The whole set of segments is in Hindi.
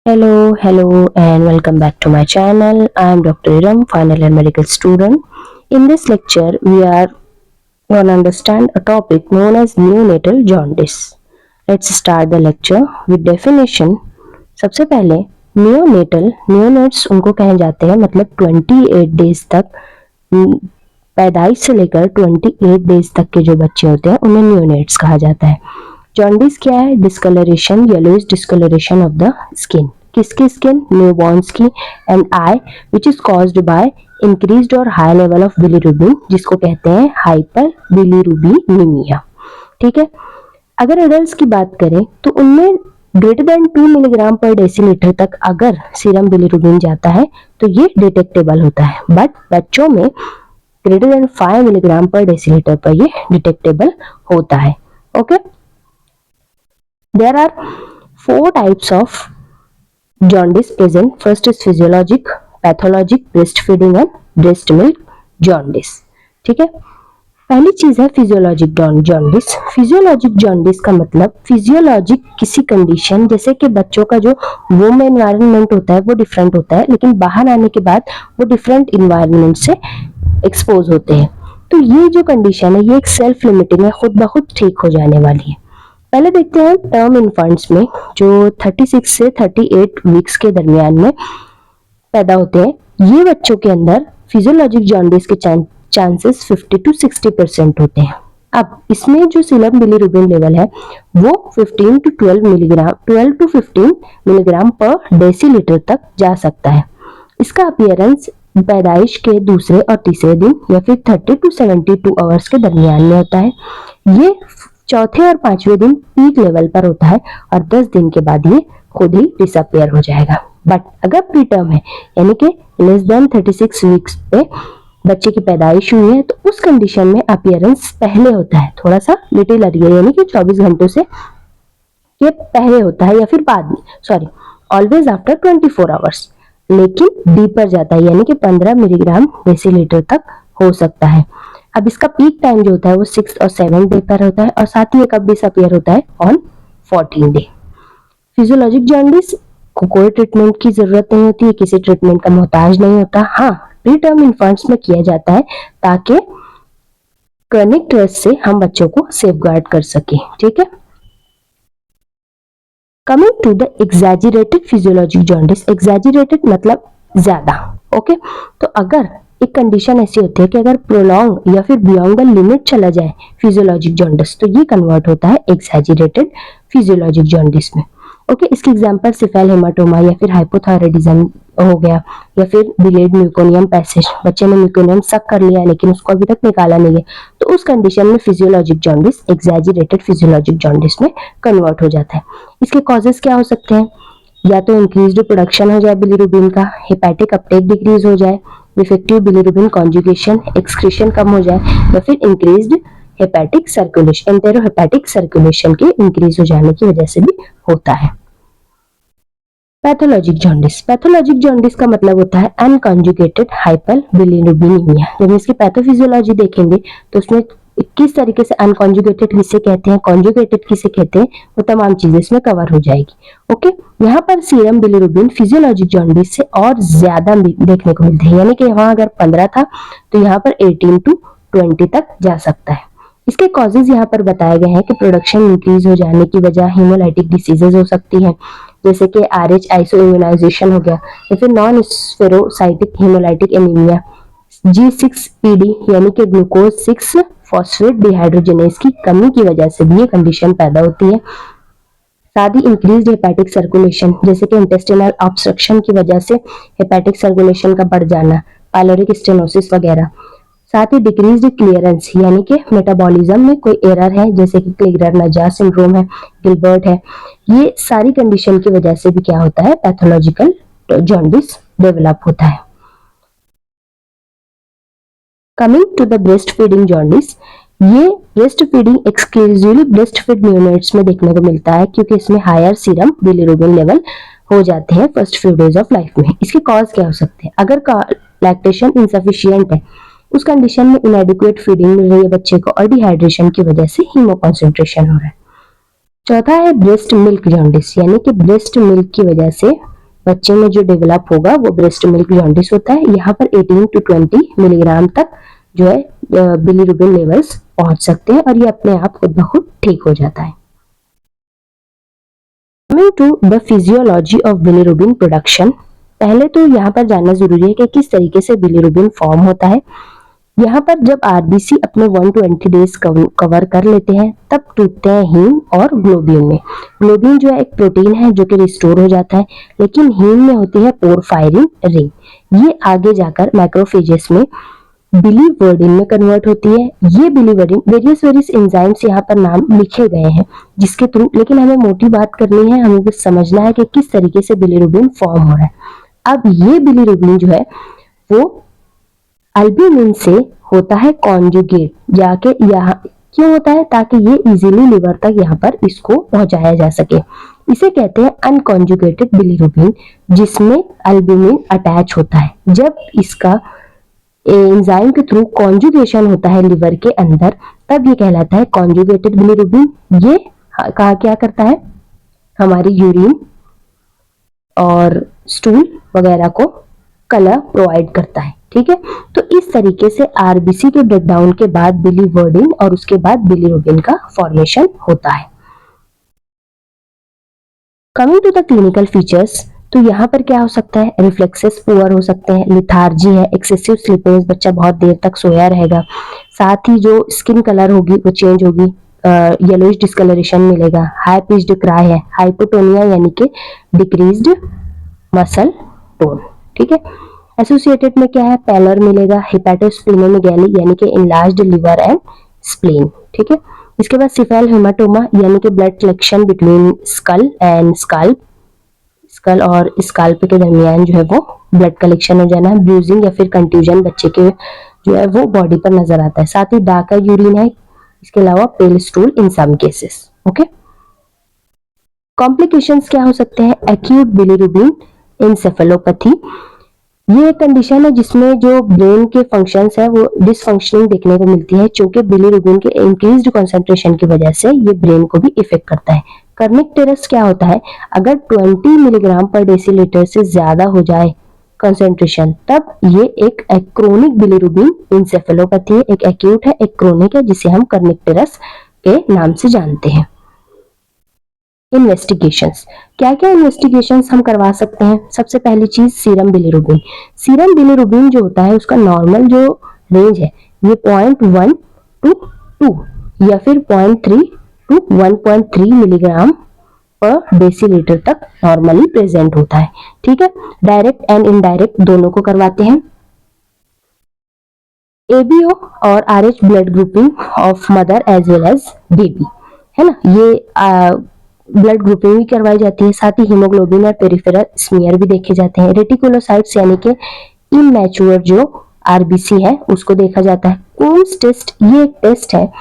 Hello, and welcome back to my channel. I am Dr. Iram, final year medical student. In this lecture, we are going to understand a topic known as neonatal jaundice. Let's start the lecture with definition. सबसे पहले neonates उनको कहे जाते हैं, मतलब 28 डेज तक, पैदाइश से लेकर 28 डेज तक के जो बच्चे होते हैं उन्हें neonates कहा जाता है। जॉन्डिस क्या है? Discolouration, yellowish discolouration of the skin. किसकी स्किन? न्यूबॉर्न्स की। And eye which is caused by increased or high level of bilirubin, जिसको कहते हैं हाइपर बिलीरुबिनीमिया। ठीक है। अगर एडल्ट्स की बात करें तो उनमें ग्रेटर देन 2 मिलीग्राम पर डेसीलीटर तक अगर सीरम बिलीरुबिन जाता है तो ये डिटेक्टेबल होता है, बट बच्चों में ग्रेटर देन 5 मिलीग्राम पर डेसीलीटर पर ये डिटेक्टेबल होता है। Okay. There are 4 types of jaundice present. First is physiologic, pathologic, breastfeeding and breast milk jaundice. ठीक है। पहली चीज है फिजियोलॉजिक जॉन्डिस। फिजियोलॉजिक जॉन्डिस का मतलब फिजियोलॉजिक किसी कंडीशन, जैसे कि बच्चों का जो वोम एनवायरनमेंट होता है वो डिफरेंट होता है, लेकिन बाहर आने के बाद वो डिफरेंट इन्वायरमेंट से एक्सपोज होते हैं। तो ये जो कंडीशन है ये एक सेल्फ लिमिटिंग है, खुद ब खुद ठीक हो जाने वाली है। पहले देखते हैं टर्म इन्फेंट्स में जो 36 से 38 वीक्स के दरमियान में पैदा होते हैं। ये बच्चों के अंदर फिजियोलॉजिक जॉन्डिस के चांसेस 50 to 60% होते हैं। अब इसमें जो सीरम बिलीरुबिन लेवल है वो 15 to 12 मिलीग्राम 12 to 15 मिलीग्राम पर डेसीलीटर तक जा सकता है। इसका अपीयरेंस पैदाइश के दूसरे और तीसरे दिन या फिर 30 to 72 आवर्स के दरमियान में होता है। ये चौथे और पांचवें दिन पीक लेवल पर होता है और 10 दिन के बाद ये खुद ही डिसअपियर हो जाएगा। बट अगर प्री टर्म है, यानी कि लेस देन 36 वीक्स पे बच्चे की पैदाइश हुई है, तो उस कंडीशन में अपीयरेंस पहले होता है, थोड़ा सा लिटिल अर्लियर, यानी कि 24 घंटों से ये पहले होता है या फिर बाद में, सॉरी, ऑलवेज आफ्टर 24 आवर्स, लेकिन डीपर जाता है, यानी कि 15 मिलीग्राम डेसीलीटर तक हो सकता है। अब इसका पीक टाइम जो होता है वो 6 और 7 डे पर होता है, और साथ ही ये कब डिसअपियर होता है? On 14 day. फिजियोलॉजिक जॉन्डिस को कोई ट्रीटमेंट की जरूरत नहीं होती है, किसी ट्रीटमेंट का मोहताज नहीं होता। हाँ, प्री टर्म इन्फेंट्स में किया जाता है ताकि क्रॉनिक स्ट्रेस से हम बच्चों को सेफगार्ड कर सके। ठीक है। Coming to the exaggerated physiologic jaundice. Exaggerated मतलब ज्यादा। ओके। तो अगर एक कंडीशन ऐसी होती है कि अगर प्रोलॉन्ग या फिर बियॉन्ड द लिमिट चला जाए फिजियोलॉजिक जॉन्डिस, तो ये कन्वर्ट होता है एग्जैजरेटेड फिजियोलॉजिक जॉन्डिस में। ओके। इसके एग्जांपल सिफेल हेमाटोमा या फिर हाइपोथायरायडिज्म हो गया, या फिर डिलेड म्यूकोनियम पैसेज, बच्चे ने म्यूकोनियम सक कर लिया लेकिन उसको अभी तक निकाला नहीं है, तो उस कंडीशन में physiologic jaundice exaggerated physiologic jaundice में कन्वर्ट हो जाता है। इसके कॉजेस क्या हो सकते हैं? या तो इंक्रीज्ड प्रोडक्शन हो जाए बिलीरुबिन का, हेपेटिक अपटेक डिक्रीज हो जाए, इफेक्टिव बिलीरुबिन कॉन्जुगेशन एक्सक्रीशन कम हो जाए, या फिर इंक्रीज्ड हेपेटिक सर्कुलेशन, एंटेरोहेपेटिक सर्कुलेशन के इंक्रीज हो जाने की वजह से भी होता है। Pathologic jaundice. पैथोलॉजिक जॉन्डिस का मतलब होता है अनकॉन्जुगेटेड हाइपर बिलीरुबिनीमिया। जब इसकी पैथोफिजियोलॉजी देखेंगे तो उसमें किस तरीके से अनकॉन्जुगेटेड किसे कहते हैं, कॉन्जुगेटेड किसे कहते हैं, वो तमाम चीजें इसमें कवर हो जाएगी। ओके। यहाँ पर सीरम बिलीरुबिन फिजियोलॉजिक जॉन्डिस से और ज्यादा देखने को मिलते हैं, यानी कि वहां अगर 15 था तो यहाँ पर 18 to 20 तक जा सकता है। इसके कॉजेज यहाँ पर बताए गए हैं कि प्रोडक्शन इंक्रीज हो जाने की वजह हेमोलाइटिक डिसीजेज हो सकती हैं, जैसे कि RH आइसोइम्यूनाइजेशन हो गया, या फिर नॉन स्फेरोसाइटिक हेमोलाइटिक एनीमिया, G6PD यानी कि ग्लूकोज 6 फॉस्फेट डिहाइड्रोजनेज की कमी की वजह से भी ये कंडीशन पैदा होती है। साथ ही इंक्रीज्ड हेपेटिक सर्कुलेशन, जैसे कि इंटेस्टिनल ऑब्स्ट्रक्शन की वजह से हेपेटिक सर्कुलेशन का बढ़ जाना, पाइलोरिक स्टेनोसिस वगैरह। साथ ही डिक्रीज्ड क्लियरेंस, यानी कि मेटाबॉलिज्म में कोई एरर है, जैसे कि क्लीगर नजास सिंड्रोम है, गिलबर्ट है, ये सारी कंडीशन की वजह से भी क्या होता है? पैथोलॉजिकल जॉन्डिस डेवलप होता है। Coming to the breast feeding jaundice. ये breast feeding exclusively breast feed neonates में देखने को मिलता है, क्योंकि इसमें हायर सीरम बिलीरुबिन लेवल हो जाते हैं first few days of life में। इसके कॉज क्या हो सकते हैं? अगर लैक्टेशन इनसफिशिएंट है, उस कंडीशन में इनएडिक्वेट फीडिंग मिल रही है बच्चे को, और डिहाइड्रेशन की वजह से हीमो कॉन्सेंट्रेशन हो रहा है। चौथा है ब्रेस्ट मिल्क जॉन्डिस, यानी कि ब्रेस्ट मिल्क की वजह से बच्चे में जो डेवलप होगा वो ब्रेस्ट मिल्क जॉन्डिस होता है। यहाँ पर 18 to 20 मिलीग्राम तक जो है बिलीरुबिन लेवल्स पहुंच सकते हैं और ये अपने आप खुद ब खुद ठीक हो जाता है। Coming to the physiology of bilirubin production, पहले तो यहाँ पर जानना जरूरी है कि किस तरीके से बिलीरुबिन फॉर्म होता है। यहाँ पर जब आरबीसी अपने 120 डेज कवर कर लेते हैं तब टूटते हैं हीम और ग्लोबिन में। ग्लोबिन जो है एक प्रोटीन है जो कि रिस्टोर हो जाता है, लेकिन हीम में होती है पोरफायरिन रिंग। ये आगे जाकर मैक्रोफेजेस में बिलीवर्डिन में कन्वर्ट होती है। ये बिलीवर्डिन वेरियस एंजाइम्स यहाँ पर नाम लिखे गए हैं जिसके थ्रू, लेकिन हमें मोटी बात करनी है, हमें बस समझना है कि किस तरीके से बिलीरुबिन फॉर्म हो रहा है। अब ये बिलीरुबिन जो है वो अल्ब्यूमिन से होता है कॉन्जुगेट, जाके यहाँ क्यों होता है, ताकि ये इजीली लिवर तक यहाँ पर इसको पहुंचाया जा सके। इसे कहते हैं अनकॉन्जुगेटेड बिलीरुबिन, जिसमें अल्ब्यूमिन अटैच होता है। जब इसका एंजाइम के थ्रू कॉन्जुगेशन होता है लिवर के अंदर, तब ये कहलाता है कॉन्जुगेटेड बिलीरुबिन। ये कहा क्या करता है, हमारी यूरिन और स्टूल वगैरह को कलर प्रोवाइड करता है। ठीक है, तो इस तरीके से आरबीसी के ब्रेकडाउन के बाद बिलीवर्डिन और उसके बाद बिलीरुबिन का फॉर्मेशन होता है। Coming to the clinical features, तो यहाँ पर क्या हो सकता है, रिफ्लेक्सेस पुअर हो सकते हैं, लिथार्जी है, एक्सेसिव स्लीपिंग, बच्चा बहुत देर तक सोया रहेगा। साथ ही जो स्किन कलर होगी वो चेंज होगी, येलोइश डिस्कलरेशन मिलेगा, हाई पिच्ड क्राई है, हाइपोटोनिया यानी कि डिक्रीज्ड मसल टोन। ठीक है, एसोसिएटेड में क्या है, पैलर मिलेगा, हेपेटोस्प्लेनोमेगाली यानी कि इनलार्ज्ड लिवर एंड स्प्लीन। ठीक है, इसके बाद सिफेल हेमाटोमा यानी कि blood collection between skull and scalp, skull और स्काल्प के दरमियान जो है वो ब्लड कलेक्शन हो जाना है। ब्रूजिंग या फिर कंट्यूजन बच्चे के जो है वो बॉडी पर नजर आता है। साथ ही डार्कर यूरिन है, इसके अलावा पेल स्टूल इन सम केसेस। ओके, कॉम्प्लिकेशंस क्या हो सकते हैं, एक्यूट बिलीरुबिन एन्सेफेलोपैथी, ये एक कंडीशन है जिसमें जो ब्रेन के फंक्शंस है वो डिसफंक्शनिंग देखने को मिलती है, क्योंकि बिलीरुबिन के इंक्रीज्ड कंसंट्रेशन की वजह से ये ब्रेन को भी इफेक्ट करता है। कर्निकटेरस क्या होता है, अगर 20 मिलीग्राम पर डेसीलीटर से ज्यादा हो जाए कंसंट्रेशन, तब ये एक क्रोनिक बिलीरुबिन एन्सेफेलोपैथी है। एक एक्यूट है, एक क्रोनिक है, जिसे हम कर्निकटेरस के नाम से जानते हैं। इन्वेस्टिगेशंस, क्या क्या इन्वेस्टिगेशंस हम करवा सकते हैं। सबसे पहली चीज सीरम बिलीरुबिन। सीरम बिलीरुबिन जो होता है उसका नॉर्मल जो रेंज है ये 0.1 to 2 या फिर 0.3 to 1.3 मिलीग्राम पर डेसीलीटर तक नॉर्मली प्रेजेंट होता है। ठीक है, डायरेक्ट एंड इनडायरेक्ट दोनों को करवाते हैं। एबीओ और Rh blood grouping of mother as well as baby, है ना, ये ब्लड ग्रुपिंग भी करवाई जाती है। साथ ही हीमोग्लोबिन और पेरिफेरल स्मीयर भी देखे जाते हैं। रेटिकुलोसाइट्स यानी कि इमैच्योर जो आरबीसी है उसको देखा जाता है। कूम्स टेस्ट, ये एक टेस्ट है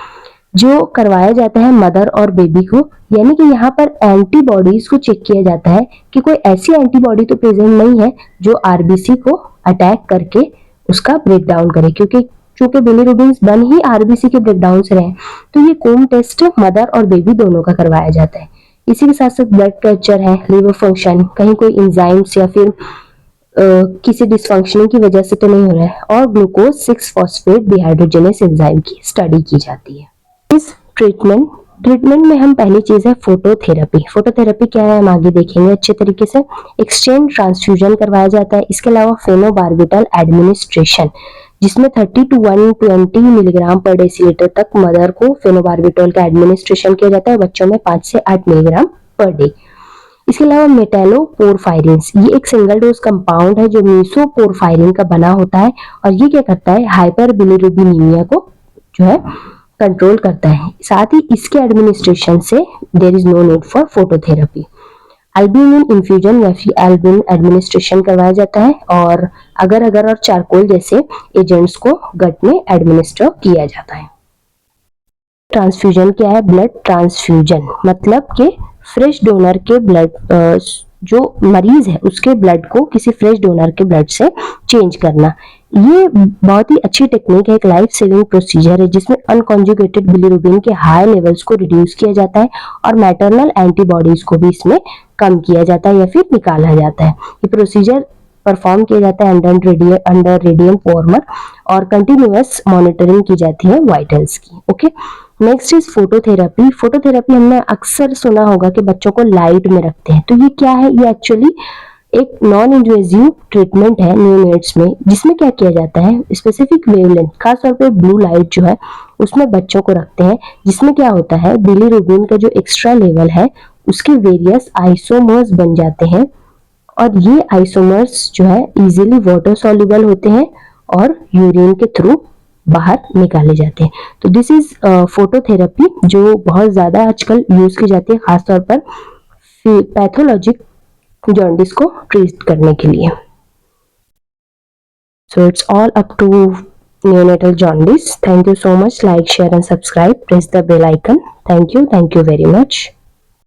जो करवाया जाता है मदर और बेबी को, यानी कि यहाँ पर एंटीबॉडीज को चेक किया जाता है कि कोई ऐसी एंटीबॉडी तो प्रेजेंट नहीं है जो आरबीसी को अटैक करके उसका ब्रेक डाउन करे, क्योंकि चूंकि बिलीरुबिन बन ही आरबीसी के ब्रेकडाउन से रहे, तो ये कूम टेस्ट मदर और बेबी दोनों का करवाया जाता है। इसी के साथ साथ ब्लड कल्चर है, लिवर फंक्शन, कहीं कोई एंजाइम्स या फिर किसी डिसफंक्शनिंग की वजह से तो नहीं हो रहा है, और ग्लूकोज 6 फॉस्फेट डिहाइड्रोजनेस एंजाइम की स्टडी की जाती है। इस ट्रीटमेंट में हम पहली चीज है फोटोथेरेपी। फोटोथेरेपी क्या है हम आगे देखेंगे अच्छे तरीके से। एक्सचेंज ट्रांसफ्यूजन करवाया जाता है। इसके अलावा फेनोबार्बिटल एडमिनिस्ट्रेशन, जिसमें 30 to 120 मिलीग्राम पर डेसीलीटर तक मदर को फेनोबार्बिटल का एडमिनिस्ट्रेशन किया जाता है, बच्चों में 5 से 8 मिलीग्राम पर डे। इसके अलावा मेटालोपोरफायरिन्स, ये एक सिंगल डोज कंपाउंड है जो मीसोपोरफायरिन का बना होता है, और ये क्या करता है, हाइपर बिलीरुबिनीमिया को जो है कंट्रोल करता है। साथ ही इसके एडमिनिस्ट्रेशन से there is no need for phototherapy. Albumin infusion या फिर एल्ब्यूमिन एडमिनिस्ट्रेशन करवाया जाता है, और अगर अगर और चारकोल जैसे एजेंट्स को गट में एडमिनिस्टर किया जाता है। ट्रांसफ्यूजन क्या है, ब्लड ट्रांसफ्यूजन मतलब कि फ्रेश डोनर के ब्लड जो मरीज है उसके ब्लड को किसी फ्रेश डोनर के ब्लड से चेंज करना। ये बहुत ही अच्छी टेक्निक है, एक लाइफ सेविंग प्रोसीजर है जिसमें अनकॉन्जुगेटेड बिलीरुबिन के हाई लेवल्स को रिड्यूस किया जाता है और मैटरनल एंटीबॉडीज को भी इसमें कम किया जाता है या फिर निकाला जाता है। ये प्रोसीजर परफॉर्म किया जाता है अंडर रेडियम वार्मर और कंटिन्यूअस मॉनिटरिंग की जाती है वाइटल्स की। Okay, next is phototherapy. Phototherapy हमने अक्सर सुना होगा कि बच्चों को लाइट में रखते हैं, तो ये क्या है? ये एक्चुअली एक नॉन इन्वेजिव ट्रीटमेंट है न्यूनेट्स में, जिसमें क्या किया जाता है, स्पेसिफिक वेवलेंथ खासतौर पे ब्लू लाइट जो है उसमें बच्चों को रखते हैं, जिसमें क्या होता है बिलीरुबिन का जो एक्स्ट्रा लेवल है उसके वेरियस आइसोमर्स बन जाते हैं और ये आइसोमर्स जो है इजीली वाटर सॉल्युबल होते हैं और यूरिन के थ्रू बाहर निकाले जाते हैं। तो दिस इज फोटोथेरेपी जो बहुत ज्यादा आजकल यूज की जाती है खासतौर पर पैथोलॉजिक जॉन्डिस को ट्रीट करने के लिए। So it's all up to neonatal jaundice. Thank you so much. Like, share and subscribe. Press the bell icon. Thank you very much.